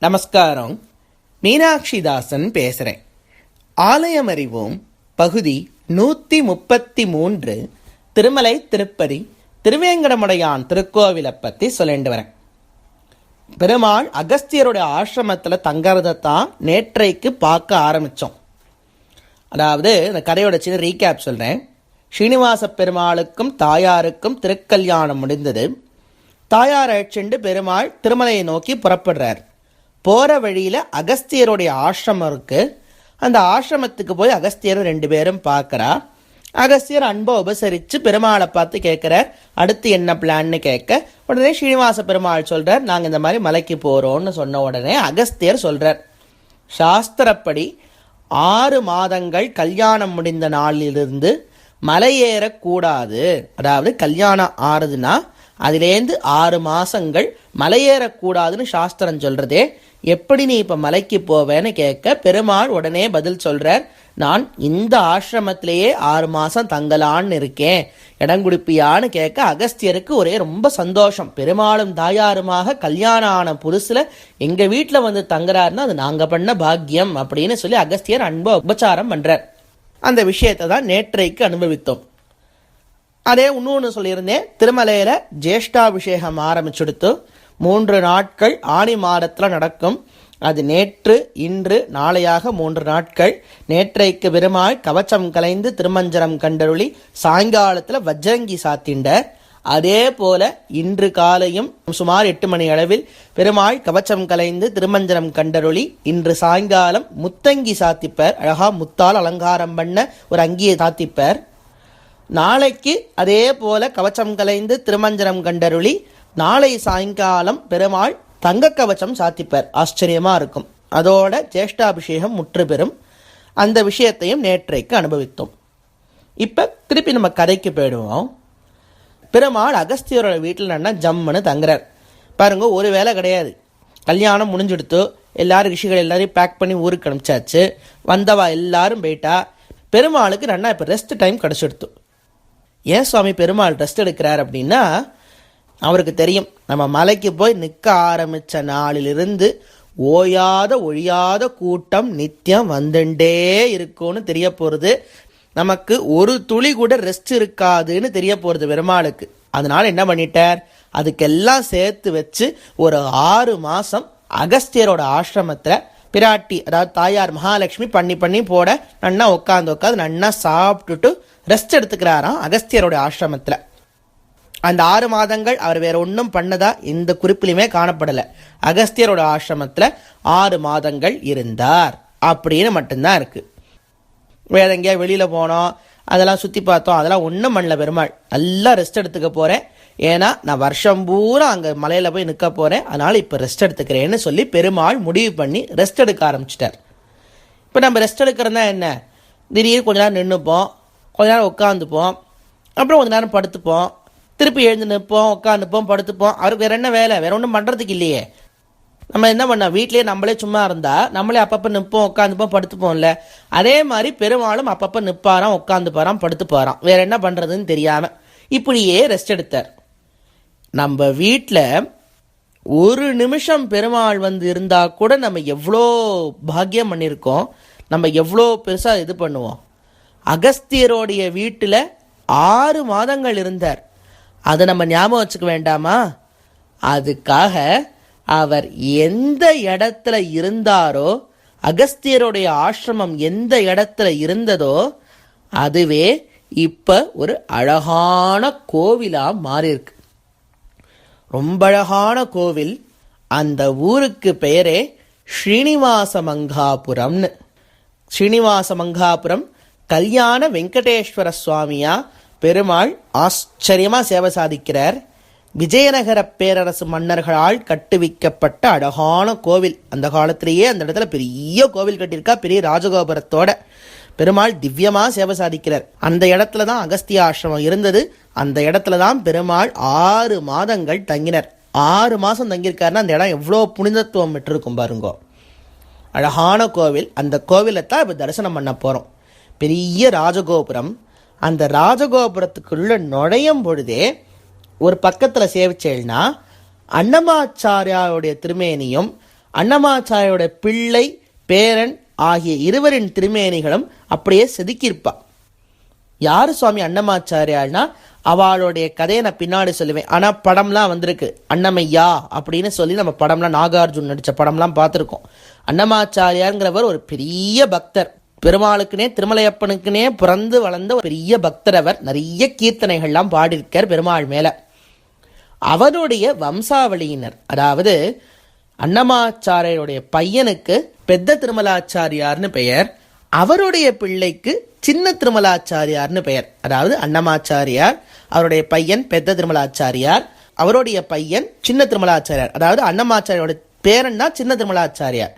நமஸ்காரம். மீனாட்சிதாசன் பேசுகிறேன். ஆலயம் அறிவோம் பகுதி 133 திருமலை திருப்பதி திருவேங்கடமுடையான் திருக்கோவிலை பற்றி சொல்லிட்டு வரேன். பெருமாள் அகஸ்தியருடைய ஆசிரமத்தில் தங்கறதைத்தான் நேற்றைக்கு பார்க்க ஆரம்பித்தோம். அதாவது இந்த கதையோட சின்ன ரீகேப் சொல்கிறேன். ஸ்ரீனிவாச பெருமாளுக்கும் தாயாருக்கும் திருக்கல்யாணம் முடிந்தது. தாயார் அழைச்சிண்டு பெருமாள் திருமலையை நோக்கி புறப்படுறார். போகிற வழியில் அகஸ்தியருடைய ஆசிரமம் இருக்குது. அந்த ஆசிரமத்துக்கு போய் அகஸ்தியர் 2 பேரும் பார்க்குறா. அகஸ்தியர் அன்பை உபசரித்து பெருமாளை பார்த்து கேட்குறார், அடுத்து என்ன பிளான்னு கேட்க, உடனே ஸ்ரீனிவாச பெருமாள் சொல்கிறார், நாங்கள் இந்த மாதிரி மலைக்கு போகிறோன்னு சொன்ன உடனே அகஸ்தியர் சொல்கிறார், சாஸ்திரப்படி 6 மாதங்கள் கல்யாணம் முடிந்த நாளிலிருந்து மலையேறக்கூடாது. அதாவது கல்யாணம் ஆறுதுன்னா அதுலேருந்து 6 மாதங்கள் மலையேறக்கூடாதுன்னு சாஸ்திரம் சொல்கிறதே, எப்படி நீ இப்போ மலைக்கு போவேன்னு கேட்க பெருமாள் உடனே பதில் சொல்கிறார், நான் இந்த ஆசிரமத்திலேயே 6 மாதம் தங்கலான்னு இருக்கேன், இடம் கொடுப்பியான்னு கேட்க அகஸ்தியருக்கு ஒரே ரொம்ப சந்தோஷம். பெருமாளும் தாயாருமாக கல்யாணம் ஆன புதுசில் எங்கள் வீட்டில் வந்து தங்குறாருன்னா அது நாங்கள் பண்ண பாக்கியம் அப்படின்னு சொல்லி அகஸ்தியர் அன்பை உபச்சாரம் பண்ணுறார். அந்த விஷயத்தை தான் நேற்றைக்கு அனுபவித்தோம். அதே இன்னொன்று சொல்லியிருந்தேன், திருமலையில் ஜேஷ்டாபிஷேகம் ஆரம்பிச்சுடுத்து 3 நாட்கள் ஆனி மாதத்தில் நடக்கும். அது நேற்று இன்று நாளையாக 3 நாட்கள். நேற்றைக்கு பெருமாள் கவச்சம் கலைந்து திருமஞ்சனம் கண்டருளி சாயங்காலத்தில் வஜ்ரங்கி சாத்திண்டார். அதே போல இன்று காலையும் சுமார் 8 மணி அளவில் பெருமாள் கவச்சம் கலைந்து திருமஞ்சனம் கண்டருளி இன்று சாயங்காலம் முத்தங்கி சாத்திப்பார். அழகா முத்தால் அலங்காரம் பண்ண ஒரு அங்கியை சாத்திப்பார். நாளைக்கு அதே போல கவச்சம் கலைந்து திருமஞ்சனம் கண்டருளி நாளை சாயங்காலம் பெருமாள் தங்க கவச்சம் சாத்திப்பார். ஆச்சரியமாக இருக்கும். அதோட ஜேஷ்டாபிஷேகம் முற்று பெறும். அந்த விஷயத்தையும் நேற்றைக்கு அனுபவித்தோம். இப்போ திருப்பி நம்ம கதைக்கு போயிடுவோம். பெருமாள் அகஸ்தியரோட வீட்டில் நன்னா ஜம்முன்னு தங்குறார். பாருங்க, ஒரு வேலை கிடையாது. கல்யாணம் முடிஞ்சுடுத்து, எல்லாரும் ரிஷிகள் எல்லாரையும் பேக் பண்ணி ஊருக்கு அனுப்பிச்சாச்சு. வந்தவா எல்லாரும் போயிட்டா. பெருமாளுக்கு நன்னா இப்போ ரெஸ்ட் டைம் கிடச்சிடுத்து. ஏன் சுவாமி பெருமாள் ரெஸ்ட் எடுக்கிறார் அப்படின்னா, அவருக்கு தெரியும் நம்ம மலைக்கு போய் நிற்க ஆரம்பித்த நாளிலிருந்து ஓயாத ஒழியாத கூட்டம் நித்தியம் வந்துட்டே இருக்கும்னு தெரிய போகிறது. நமக்கு ஒரு துளி கூட ரெஸ்ட் இருக்காதுன்னு தெரிய போகிறது பெருமாளுக்கு. அதனால என்ன பண்ணிட்டார், அதுக்கெல்லாம் சேர்த்து வச்சு ஒரு 6 மாதம் அகஸ்தியரோட ஆசிரமத்தில் பிராட்டி அதாவது தாயார் மகாலட்சுமி பண்ணி போட நன்னா உட்காந்து நன்னா சாப்பிட்டுட்டு ரெஸ்ட் எடுத்துக்கிறாராம் அகஸ்தியரோட ஆசிரமத்தில். அந்த 6 மாதங்கள் அவர் வேற ஒன்றும் பண்ணதா இந்த குறிப்பிலுமே காணப்படலை. அகஸ்தியரோட ஆசிரமத்தில் 6 மாதங்கள் இருந்தார் அப்படின்னு மட்டும்தான் இருக்குது. வேற எங்கேயா வெளியில் போனோம், அதெல்லாம் சுற்றி பார்த்தோம், அதெல்லாம் ஒன்றும் பண்ணல பெருமாள். நல்லா ரெஸ்ட் எடுத்துக்க போகிறேன், ஏன்னா நான் வருஷம் பூரா அங்கே மலையில் போய் நிற்க போகிறேன், அதனால் இப்போ ரெஸ்ட் எடுத்துக்கிறேன்னு சொல்லி பெருமாள் முடிவு பண்ணி ரெஸ்ட் எடுக்க ஆரம்பிச்சிட்டார். இப்போ நம்ம ரெஸ்ட் எடுக்கிறதா என்ன, திடீர்னு கொஞ்ச நேரம் நின்றுப்போம், கொஞ்ச நேரம் உட்காந்துப்போம், அப்புறம் கொஞ்ச நேரம் படுத்துப்போம், திருப்பி எழுந்து நிற்போம், உட்காந்துப்போம், படுத்துப்போம். அவருக்கு வேறு என்ன வேலை, வேறு ஒன்றும் பண்ணுறதுக்கு இல்லையே. நம்ம என்ன பண்ணோம், வீட்லேயே நம்மளே சும்மா இருந்தால் நம்மளே அப்பப்போ நிற்போம், உட்காந்துப்போம், படுத்துப்போம்ல. அதே மாதிரி பெருமாளும் அப்பப்போ நிற்பாராம், உட்காந்துப்பாராம், படுத்துப்பாராம், வேறு என்ன பண்ணுறதுன்னு தெரியாமல் இப்படியே ரெஸ்ட் எடுத்தார். நம்ம வீட்டில் ஒரு நிமிஷம் பெருமாள் வந்து இருந்தால் கூட நம்ம எவ்வளோ பாக்கியம் பண்ணியிருக்கோம், நம்ம எவ்வளோ பெருசாக இது பண்ணுவோம். அகஸ்தியரோடைய வீட்டில் 6 மாதங்கள் இருந்தார். அதை நம்ம ஞாபகம் வச்சுக்க வேண்டாமா? அதுக்காக அவர் எந்த இடத்துல இருந்தாரோ, அகஸ்தியருடைய ஆசிரமம் எந்த இடத்துல இருந்ததோ அதுவே இப்போ ஒரு அழகான கோவிலாக மாறியிருக்கு. ரொம்ப அழகான கோவில். அந்த ஊருக்கு பெயரே ஸ்ரீனிவாச மங்காபுரம்னு. ஸ்ரீனிவாச மங்காபுரம் கல்யாண வெங்கடேஸ்வர சுவாமியா பெருமாள் ஆச்சரியமாக சேவை சாதிக்கிறார். விஜயநகர பேரரசு மன்னர்களால் கட்டுவிக்கப்பட்ட அழகான கோவில். அந்த காலத்திலேயே அந்த இடத்துல பெரிய கோவில் கட்டியிருக்கா, பெரிய ராஜகோபுரத்தோட. பெருமாள் திவ்யமாக சேவை சாதிக்கிறார். அந்த இடத்துல தான் அகஸ்திய ஆசிரமம் இருந்தது. அந்த இடத்துல தான் பெருமாள் 6 மாதங்கள் தங்கினர். 6 மாதம் தங்கியிருக்காருன்னா அந்த இடம் எவ்வளோ புனிதத்துவம் பெற்றிருக்கும் பாருங்கோ. அழகான கோவில். அந்த கோவிலை தான் இப்போ தரிசனம் பண்ண போகிறோம். பெரிய ராஜகோபுரம். அந்த ராஜகோபுரத்துக்குள்ளே நுழையும் பொழுதே ஒரு பக்கத்தில் சேவிச்சேன்னா அன்னமாச்சாரியாருடைய திருமேனியும் அன்னமாச்சாரியோட பிள்ளை பேரன் ஆகிய இருவரின் திருமேனிகளும் அப்படியே செதுக்கியிருப்பா. யாரு சுவாமி அன்னமாச்சாரியாள்னா, அவளுடைய கதையை நான் பின்னாடி சொல்லுவேன். ஆனால் படம்லாம் வந்திருக்கு. அன்னமையா அப்படின்னு சொல்லி நம்ம படம்லாம், நாகார்ஜுன் நடித்த படம்லாம் பார்த்துருக்கோம். அன்னமாச்சாரியாருங்கிறவர் ஒரு பெரிய பக்தர். பெருமாளுக்குனே திருமலையப்பனுக்குனே பிறந்து வளர்ந்த ஒரு பெரிய பக்தர். அவர் நிறைய கீர்த்தனைகள்லாம் பாடியிருக்கார் பெருமாள் மேல. அவருடைய வம்சாவளியினர், அதாவது அன்னமாச்சாரியருடைய பையனுக்கு பெத்த திருமலாச்சாரியார்னு பெயர், அவருடைய பிள்ளைக்கு சின்ன திருமலாச்சாரியார்னு பெயர். அதாவது அன்னமாச்சாரியார், அவருடைய பையன் பெத்த திருமலாச்சாரியார், அவருடைய பையன் சின்ன திருமலாச்சாரியார். அதாவது அன்னமாச்சாரியோட பேரன் தான் சின்ன திருமலாச்சாரியார்.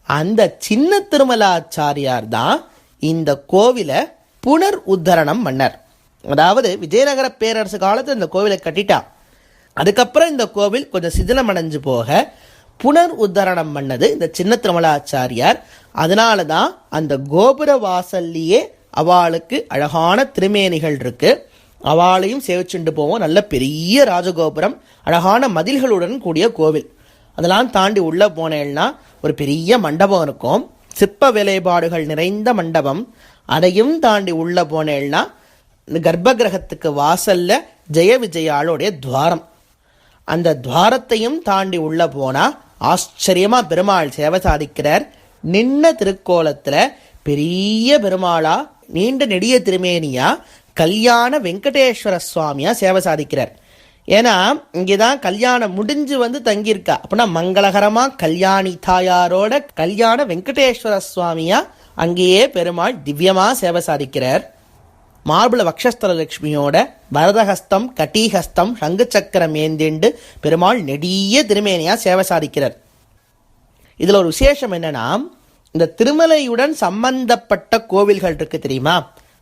அந்த சின்ன திருமலாச்சாரியார் தான் இந்த கோவிலை புனர் உத்தரணம் பண்ணார். அதாவது விஜயநகர பேரரசு காலத்தில் இந்த கோவிலை கட்டிட்டா. அதுக்கப்புறம் இந்த கோவில் கொஞ்சம் சிதிலம் அடைஞ்சு போக புனர் உத்தரணம் பண்ணது இந்த சின்ன திருமலாச்சாரியார். அதனால தான் அந்த கோபுர வாசல்லையே அவளுக்கு அழகான திருமேனிகள் இருக்கு. அவளையும் சேவிச்சுண்டு போவோம். நல்ல பெரிய ராஜகோபுரம், அழகான மதில்களுடன் கூடிய கோவில். அதெல்லாம் தாண்டி உள்ள போனேன்னா ஒரு பெரிய மண்டபம் இருக்கும், சிற்ப வேலைப்பாடுகள் நிறைந்த மண்டபம். அதையும் தாண்டி உள்ள போனேன்னா கர்ப்ப கிரகத்துக்கு வாசல்ல ஜெய விஜயாளுடைய துவாரம். அந்த துவாரத்தையும் தாண்டி உள்ள போனா ஆச்சரியமா பெருமாள் சேவை சாதிக்கிறார். நின்ன திருக்கோலத்துல பெரிய பெருமாளா நீண்ட நெடிய திருமேனியா கல்யாண வெங்கடேஸ்வர சுவாமியா சேவை சாதிக்கிறார். ஏன்னா இங்கேதான் கல்யாணம் முடிஞ்சு வந்து தங்கியிருக்கா. அப்படின்னா மங்களகரமா கல்யாணி தாயாரோட கல்யாண வெங்கடேஸ்வர சுவாமியா அங்கேயே பெருமாள் திவ்யமா சேவை சாதிக்கிறார். மார்புல வக்ஷஸ்தல லட்சுமியோட பரதஹஸ்தம் கட்டிஹஸ்தம் சங்கு சக்கரம் ஏந்திண்டு பெருமாள் நெடிய திருமேனியா சேவை சாதிக்கிறார். இதுல ஒரு விசேஷம் என்னன்னா, இந்த திருமலையுடன் சம்பந்தப்பட்ட கோவில்கள் இருக்கு தெரியுமா.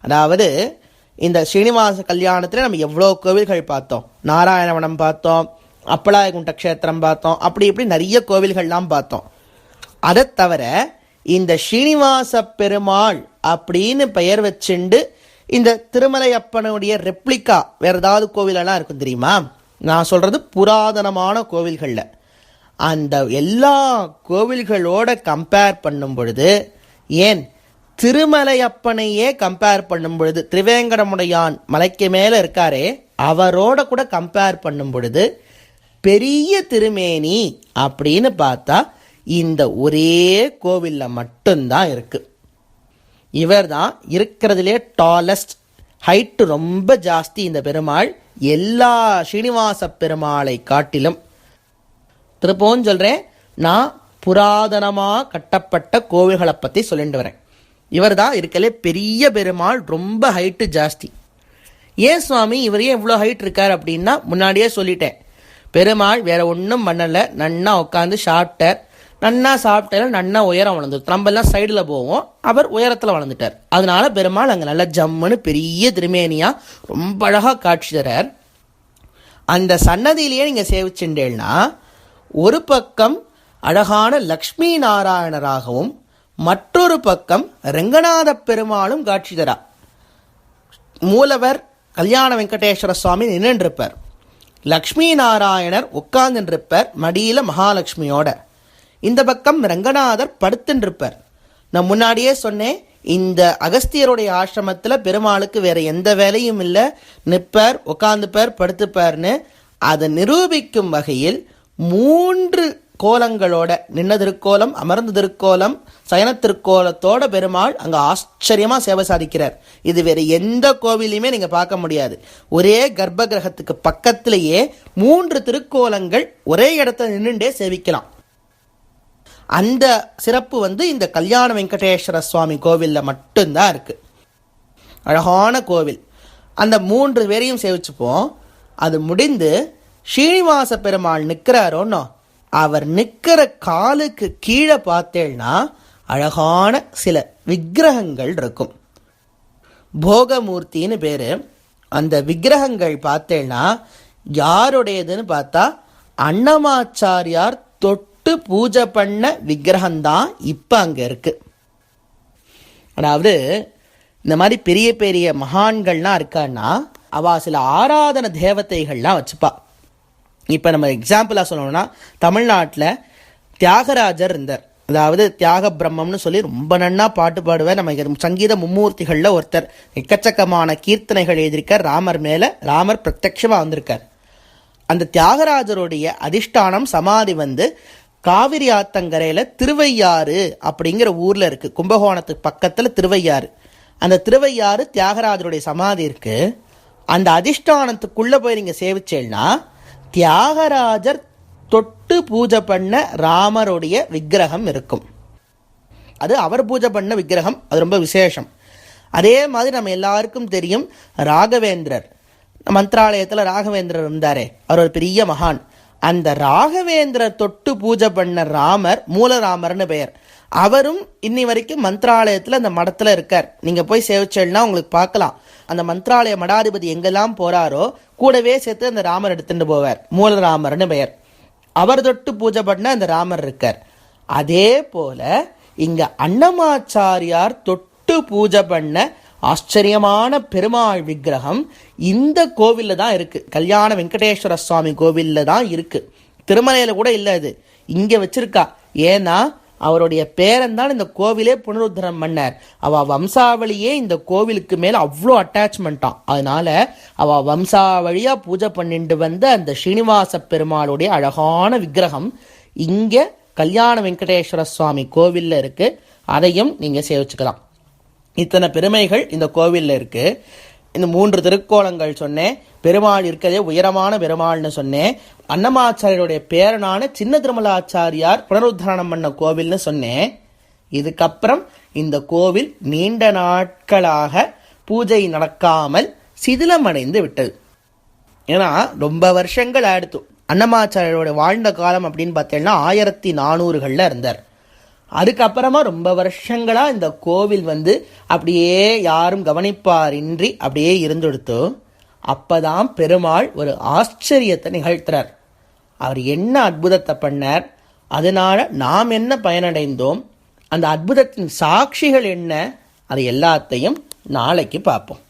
அதாவது இந்த ஸ்ரீனிவாச கல்யாணத்துல நம்ம எவ்வளோ கோவில்கள் பார்த்தோம். நாராயணவனம் பார்த்தோம், அப்பலாயகுண்ட க்ஷேத்திரம் பார்த்தோம், அப்படி இப்படி நிறைய கோவில்கள்லாம் பார்த்தோம். அதை தவிர இந்த ஸ்ரீனிவாச பெருமாள் அப்படின்னு பெயர் வச்சுண்டு இந்த திருமலையப்பனுடைய ரெப்ளிகா வேற ஏதாவது கோவிலெல்லாம் இருக்கும் தெரியுமா. நான் சொல்றது புராதனமான கோவில்கள்ல. அந்த எல்லா கோவில்களோட கம்பேர் பண்ணும் பொழுது, ஏன் திருமலையப்பனையே கம்பேர் பண்ணும் பொழுது, திருவேங்கடமுடையான் மலைக்கு மேல இருக்காரே அவரோட கூட கம்பேர் பண்ணும் பொழுது பெரிய திருமேனி அப்படின்னு பார்த்தா இந்த ஒரே கோவில்ல மட்டும்தான் இருக்கு. இவர் தான் இருக்கிறதுலே டாலஸ்ட், ஹைட்டு ரொம்ப ஜாஸ்தி இந்த பெருமாள், எல்லா ஸ்ரீனிவாச பெருமாளை காட்டிலும். திருப்பவும் சொல்றேன், நான் புராதனமாக கட்டப்பட்ட கோவில்களை பற்றி சொல்லிட்டு வரேன். இவர் தான் இருக்கலே பெரிய பெருமாள், ரொம்ப ஹைட்டு ஜாஸ்தி. ஏன் சுவாமி இவர் ஏன் இவ்வளோ ஹைட் இருக்கார் அப்படின்னா, முன்னாடியே சொல்லிட்டேன், பெருமாள் வேற ஒன்றும் பண்ணலை, நன்னா உட்காந்து சாப்பிட்டார், நன்னா சாப்பிட்டால நன்னா உயரம் வளர்ந்துட்டு, நம்ம எல்லாம் சைடில் போவோம், அவர் உயரத்தில் வளர்ந்துட்டார். அதனால பெருமாள் அங்கே நல்லா ஜம்முன்னு பெரிய திருமேனியா ரொம்ப அழகாக காட்சி தரார். அந்த சன்னதியிலேயே நீங்கள் சேவிச்சுட்டேன்னா ஒரு பக்கம் அழகான லக்ஷ்மி நாராயணராகவும் மற்றொரு பக்கம் ரெங்கநாத பெருமாளும் காட்சி தரா. மூலவர் கல்யாண வெங்கடேஸ்வர சுவாமி நின்றுருப்பார், லக்ஷ்மி நாராயணர் உட்கார்ந்துருப்பார் மடியில மகாலட்சுமியோட. இந்த பக்கம் ரங்கநாதர் படுத்துருப்பார். நான் முன்னாடியே சொன்னேன், இந்த அகஸ்தியருடைய ஆசிரமத்தில் பெருமாளுக்கு வேற எந்த வேலையும் இல்லை, நிற்பார், உட்காந்துப்பார், படுத்துப்பார்னு. அதை நிரூபிக்கும் வகையில் 3 கோலங்களோட, நின்ன திருக்கோலம், அமர்ந்த திருக்கோலம், சயன திருக்கோலத்தோட பெருமாள் அங்கே ஆச்சரியமாக சேவை சாதிக்கிறார். இது வேறு எந்த கோவிலையுமே நீங்கள் பார்க்க முடியாது. ஒரே கர்ப்ப கிரகத்துக்கு பக்கத்திலேயே 3 திருக்கோலங்கள் ஒரே இடத்துல நின்றுண்டே சேவிக்கலாம். அந்த சிறப்பு இந்த கல்யாண வெங்கடேஸ்வர சுவாமி கோவிலில் மட்டும்தான் இருக்கு. அழகான கோவில். அந்த 3 பேரையும் சேவிச்சுப்போம். அது முடிந்து ஸ்ரீனிவாச பெருமாள் நிற்கிறாரோன்னோ, அவர் நிற்கிற காலுக்கு கீழே பார்த்தேன்னா அழகான சில விக்கிரகங்கள் இருக்கும். போகமூர்த்தின்னு பேரு. அந்த விக்கிரகங்கள் பார்த்தேன்னா யாருடையதுன்னு பார்த்தா அன்னமாச்சாரியார் தொட்டு பூஜை பண்ண விக்கிரகம்தான் இப்போ அங்கே இருக்கு. அதாவது இந்த மாதிரி பெரிய பெரிய மகான்கள்லாம் இருக்கான்னா அவ சில ஆராதன தேவதைகள்லாம் வச்சுப்பா. இப்போ நம்ம எக்ஸாம்பிளாக சொல்லணும்னா, தமிழ்நாட்டில் தியாகராஜர் இருந்தார். அதாவது தியாக பிரம்மம்னு சொல்லி ரொம்ப நன்னா பாட்டு பாடுவார். நம்ம சங்கீத மும்மூர்த்திகளில் ஒருத்தர். எக்கச்சக்கமான கீர்த்தனைகள் எழுதியிருக்கார் ராமர் மேலே. ராமர் பிரத்யட்சமாக வந்திருக்கார். அந்த தியாகராஜருடைய அதிஷ்டானம் சமாதி வந்து காவிரி ஆத்தங்கரையில் திருவையாறு அப்படிங்கிற ஊரில் இருக்குது. கும்பகோணத்துக்கு பக்கத்தில் திருவையாறு. அந்த திருவையாறு தியாகராஜருடைய சமாதி இருக்குது. அந்த அதிஷ்டானத்துக்குள்ளே போய் நீங்கள் சேவிச்சேன்னா தியாகராஜர் தொட்டு பூஜை பண்ண ராமருடைய விக்கிரகம் இருக்கும். அது அவர் பூஜை பண்ண விக்கிரகம். அது ரொம்ப விசேஷம். அதே மாதிரி நம்ம எல்லாருக்கும் தெரியும் ராகவேந்திரர். மந்திராலயத்தில் ராகவேந்திரர் இருந்தாரே, அவர் ஒரு பெரிய மகான். அந்த ராகவேந்திரர் தொட்டு பூஜை பண்ண ராமர் மூலராமர்னு பெயர். அவரும் இன்னி வரைக்கும் மந்திராலயத்தில் அந்த மடத்தில் இருக்கார். நீங்கள் போய் சேவிச்சல்னா உங்களுக்கு பார்க்கலாம். அந்த மந்திராலய மடாதிபதி எங்கெல்லாம் போகிறாரோ கூடவே சேர்த்து அந்த ராமர் எடுத்துட்டு போவார். மூலராமர்னு பெயர். அவர் தொட்டு பூஜை பண்ண அந்த ராமர் இருக்கார். அதே போல இங்க அன்னமாச்சாரியார் தொட்டு பூஜை பண்ண ஆச்சரியமான பெருமாள் விக்கிரகம் இந்த கோவில்ல தான் இருக்கு. கல்யாண வெங்கடேஸ்வர சுவாமி கோவில்ல தான் இருக்கு. திருமலையில கூட இல்லை. அது இங்க வச்சிருக்கா. ஏன்னா அவருடைய பேரன் தான் இந்த கோவிலே புனருத்தரம் பண்ணார். அவ வம்சாவளியே இந்த கோவிலுக்கு மேல அவ்வளோ அட்டாச்மெண்ட்டாம். அதனால அவ வம்சாவளியா பூஜை பண்ணிட்டு வந்த அந்த ஸ்ரீனிவாச பெருமாளுடைய அழகான விக்கிரகம் இங்க கல்யாண வெங்கடேஸ்வர சுவாமி கோவில்ல இருக்கு. அதையும் நீங்க சேவிச்சுக்கலாம். இத்தனை பெருமைகள் இந்த கோவில்ல இருக்கு. இந்த 3 திருக்கோலங்கள் சொன்னேன். பெருமாள் இருக்கிறதே உயரமான பெருமாள்னு சொன்னேன். அன்னமாச்சாரியருடைய பேரனான சின்ன திருமலாச்சாரியார் புனருத்தாரணம் பண்ண கோவில்னு சொன்னேன். இதுக்கப்புறம் இந்த கோவில் நீண்ட நாட்களாக பூஜை நடக்காமல் சிதிலமடைந்து விட்டது. ஏன்னா ரொம்ப வருஷங்கள் ஆயிடுத்து. அன்னமாச்சாரியருடைய வாழ்ந்த காலம் அப்படின்னு பார்த்தீங்கன்னா 1400களில் இருந்தார். அதுக்கப்புறமா ரொம்ப வருஷங்களா இந்த கோவில் வந்து அப்படியே யாரும் கவனிப்பாரின்றி அப்படியே இருந்துடுத்து. அப்பதான் பெருமாள் ஒரு ஆச்சரியத்தை நிகழ்த்துறார். அவர் என்ன அற்புதத்தை பண்ணார், அதனால நாம் என்ன பயனடைந்தோம், அந்த அற்புதத்தின் சாட்சிகள் என்ன, அது எல்லாத்தையும் நாளைக்கு பார்ப்போம்.